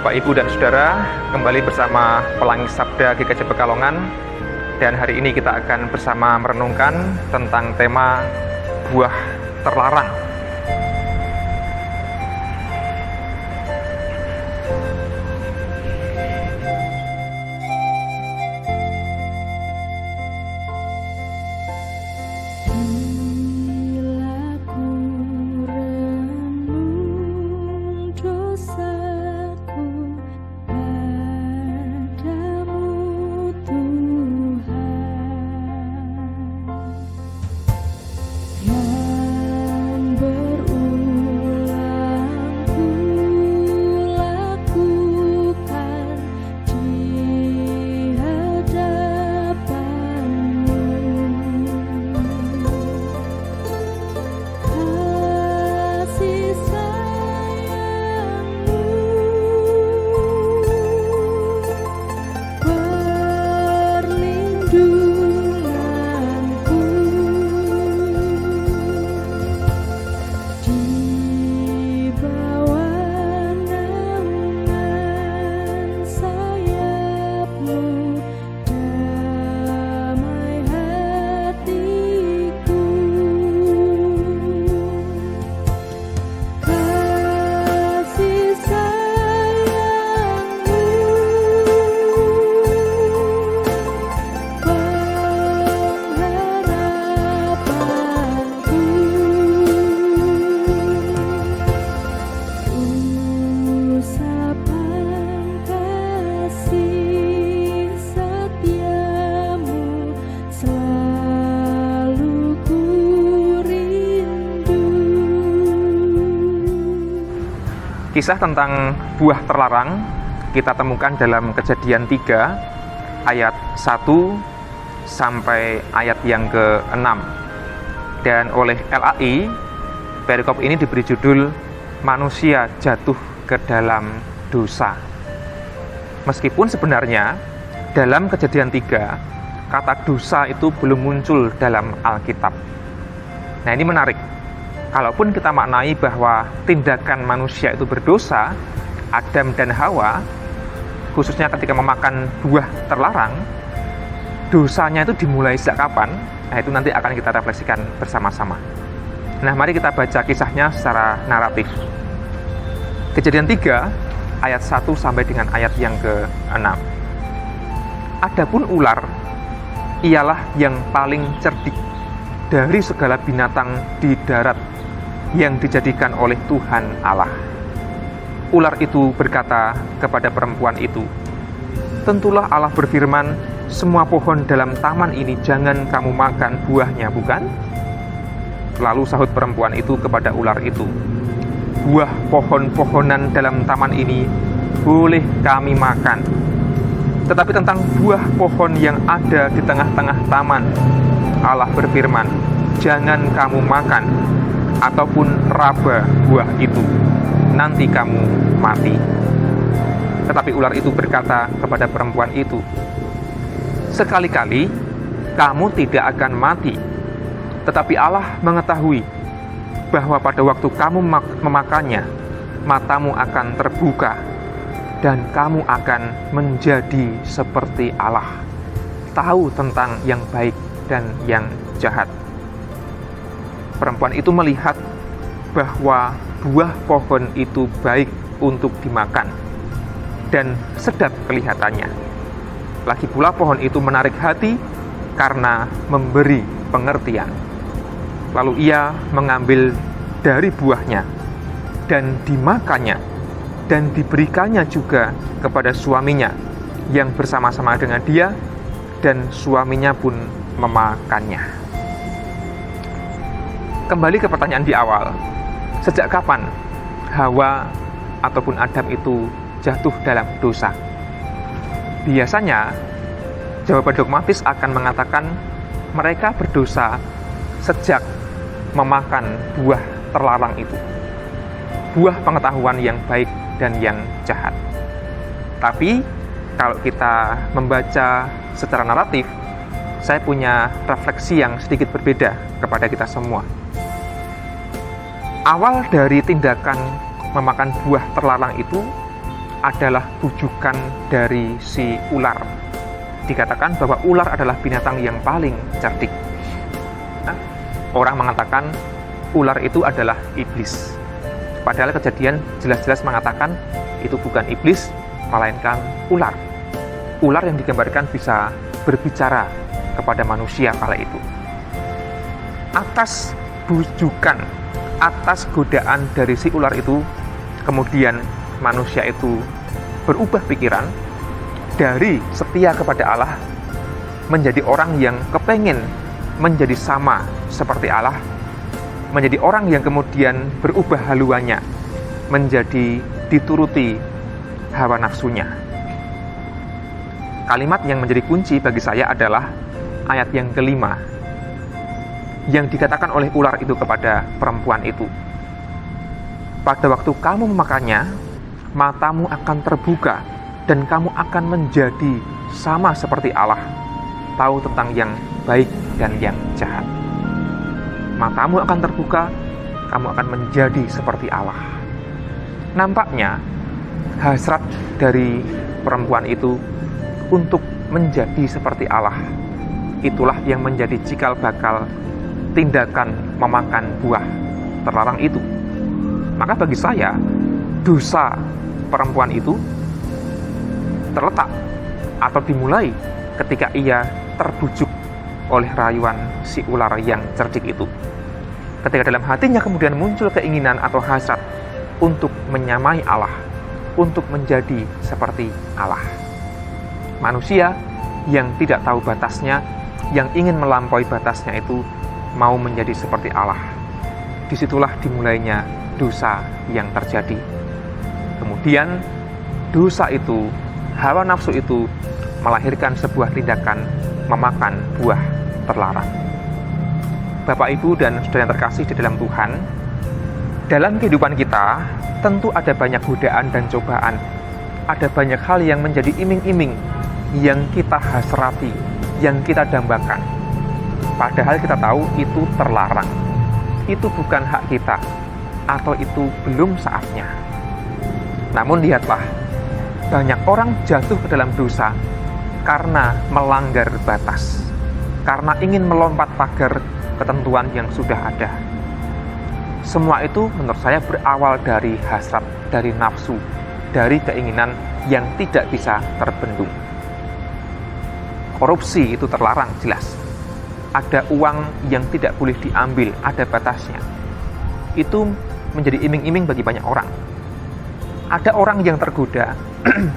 Bapak, Ibu, dan Saudara, kembali bersama Pelangi Sabda GKJ Pekalongan. Dan hari ini kita akan bersama merenungkan tentang tema buah terlarang. Kisah tentang buah terlarang kita temukan dalam Kejadian 3 ayat 1 sampai ayat yang ke-6. Dan oleh LAI, perikop ini diberi judul Manusia Jatuh ke Dalam Dosa. Meskipun sebenarnya dalam Kejadian 3 kata dosa itu belum muncul dalam Alkitab. Nah, ini menarik. Kalaupun kita maknai bahwa tindakan manusia itu berdosa, Adam dan Hawa, khususnya ketika memakan buah terlarang, dosanya itu dimulai sejak kapan? Nah, itu nanti akan kita refleksikan bersama-sama. Nah, mari kita baca kisahnya secara naratif. Kejadian 3, ayat 1 sampai dengan ayat yang ke-6. Adapun ular, ialah yang paling cerdik dari segala binatang di darat yang dijadikan oleh Tuhan Allah. Ular itu berkata kepada perempuan itu, "Tentulah Allah berfirman, semua pohon dalam taman ini jangan kamu makan buahnya, bukan?" Lalu sahut perempuan itu kepada ular itu, "Buah pohon-pohonan dalam taman ini boleh kami makan. Tetapi tentang buah pohon yang ada di tengah-tengah taman, Allah berfirman, jangan kamu makan ataupun raba buah itu, nanti kamu mati." Tetapi ular itu berkata kepada perempuan itu, "Sekali-kali kamu tidak akan mati, tetapi Allah mengetahui bahwa pada waktu kamu memakannya, matamu akan terbuka, dan kamu akan menjadi seperti Allah, tahu tentang yang baik dan yang jahat." Perempuan itu melihat bahwa buah pohon itu baik untuk dimakan dan sedap kelihatannya. Lagi pula pohon itu menarik hati karena memberi pengertian. Lalu ia mengambil dari buahnya dan dimakannya, dan diberikannya juga kepada suaminya yang bersama-sama dengan dia, dan suaminya pun memakannya. Kembali ke pertanyaan di awal, sejak kapan Hawa ataupun Adam itu jatuh dalam dosa? Biasanya jawaban dogmatis akan mengatakan mereka berdosa sejak memakan buah terlarang itu, buah pengetahuan yang baik dan yang jahat. Tapi kalau kita membaca secara naratif, saya punya refleksi yang sedikit berbeda kepada kita semua. Awal dari tindakan memakan buah terlarang itu adalah bujukan dari si ular. Dikatakan bahwa ular adalah binatang yang paling cerdik. Nah, orang mengatakan ular itu adalah iblis. Padahal kejadian jelas-jelas mengatakan itu bukan iblis, melainkan ular. Ular yang digambarkan bisa berbicara kepada manusia kala itu. Atas bujukan, atas godaan dari si ular itu, kemudian manusia itu berubah pikiran dari setia kepada Allah menjadi orang yang kepengen menjadi sama seperti Allah, menjadi orang yang kemudian berubah haluannya menjadi dituruti hawa nafsunya. Kalimat yang menjadi kunci bagi saya adalah ayat yang kelima yang dikatakan oleh ular itu kepada perempuan itu. Pada waktu kamu memakannya, matamu akan terbuka dan kamu akan menjadi sama seperti Allah, tahu tentang yang baik dan yang jahat. Matamu akan terbuka, kamu akan menjadi seperti Allah. Nampaknya hasrat dari perempuan itu untuk menjadi seperti Allah, itulah yang menjadi cikal bakal tindakan memakan buah terlarang itu. Maka bagi saya, dosa perempuan itu terletak atau dimulai ketika ia terbujuk oleh rayuan si ular yang cerdik itu. Ketika dalam hatinya kemudian muncul keinginan atau hasrat untuk menyamai Allah, untuk menjadi seperti Allah. Manusia yang tidak tahu batasnya, yang ingin melampaui batasnya itu mau menjadi seperti Allah. Disitulah dimulainya dosa yang terjadi. Kemudian dosa itu, hawa nafsu itu melahirkan sebuah tindakan memakan buah terlarang. Bapak, Ibu, dan saudara yang terkasih di dalam Tuhan, dalam kehidupan kita tentu ada banyak godaan dan cobaan. Ada banyak hal yang menjadi iming-iming yang kita hasrati, yang kita dambakan. Padahal kita tahu itu terlarang. Itu bukan hak kita, atau itu belum saatnya. Namun lihatlah, banyak orang jatuh ke dalam dosa karena melanggar batas, karena ingin melompat pagar ketentuan yang sudah ada. Semua itu menurut saya berawal dari hasrat, dari nafsu, dari keinginan yang tidak bisa terbendung. Korupsi itu terlarang, jelas. Ada uang yang tidak boleh diambil, ada batasnya. Itu menjadi iming-iming bagi banyak orang. Ada orang yang tergoda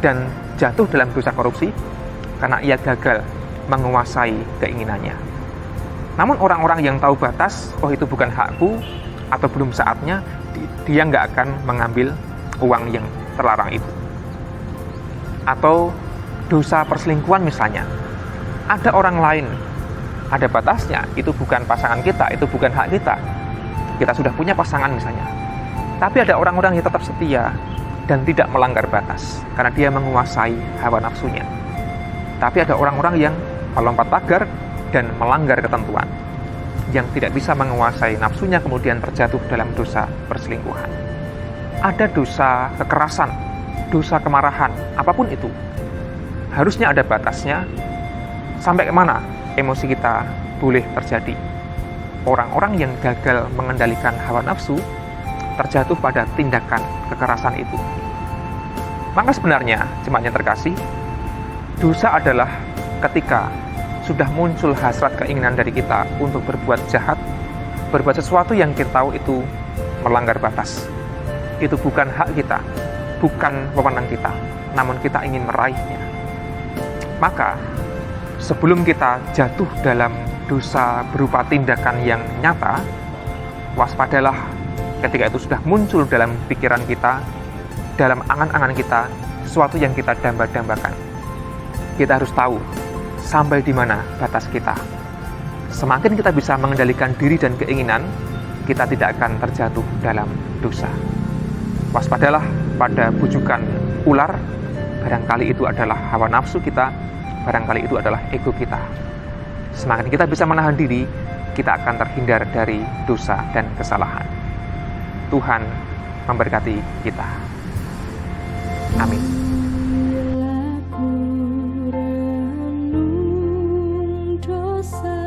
dan jatuh dalam dosa korupsi karena ia gagal menguasai keinginannya. Namun orang-orang yang tahu batas, oh itu bukan hakku, atau belum saatnya, dia nggak akan mengambil uang yang terlarang itu. Atau dosa perselingkuhan misalnya. Ada orang lain, ada batasnya, itu bukan pasangan kita, itu bukan hak kita. Kita sudah punya pasangan misalnya. Tapi ada orang-orang yang tetap setia dan tidak melanggar batas karena dia menguasai hawa nafsunya. Tapi ada orang-orang yang melompat pagar dan melanggar ketentuan, yang tidak bisa menguasai nafsunya kemudian terjatuh dalam dosa perselingkuhan. Ada dosa kekerasan, dosa kemarahan, apapun itu. Harusnya ada batasnya. Sampai kemana emosi kita boleh terjadi. Orang-orang yang gagal mengendalikan hawa nafsu terjatuh pada tindakan kekerasan itu. Maka sebenarnya, jemaat yang terkasih, dosa adalah ketika sudah muncul hasrat keinginan dari kita untuk berbuat jahat, berbuat sesuatu yang kita tahu itu melanggar batas. Itu bukan hak kita, bukan wewenang kita, namun kita ingin meraihnya. Maka, sebelum kita jatuh dalam dosa berupa tindakan yang nyata, waspadalah ketika itu sudah muncul dalam pikiran kita, dalam angan-angan kita, sesuatu yang kita damba-dambakan. Kita harus tahu sampai di mana batas kita. Semakin kita bisa mengendalikan diri dan keinginan, kita tidak akan terjatuh dalam dosa. Waspadalah pada bujukan ular, barangkali itu adalah hawa nafsu kita, barangkali itu adalah ego kita. Semakin kita bisa menahan diri, kita akan terhindar dari dosa dan kesalahan. Tuhan memberkati kita. Amin. Bila ku renung dosa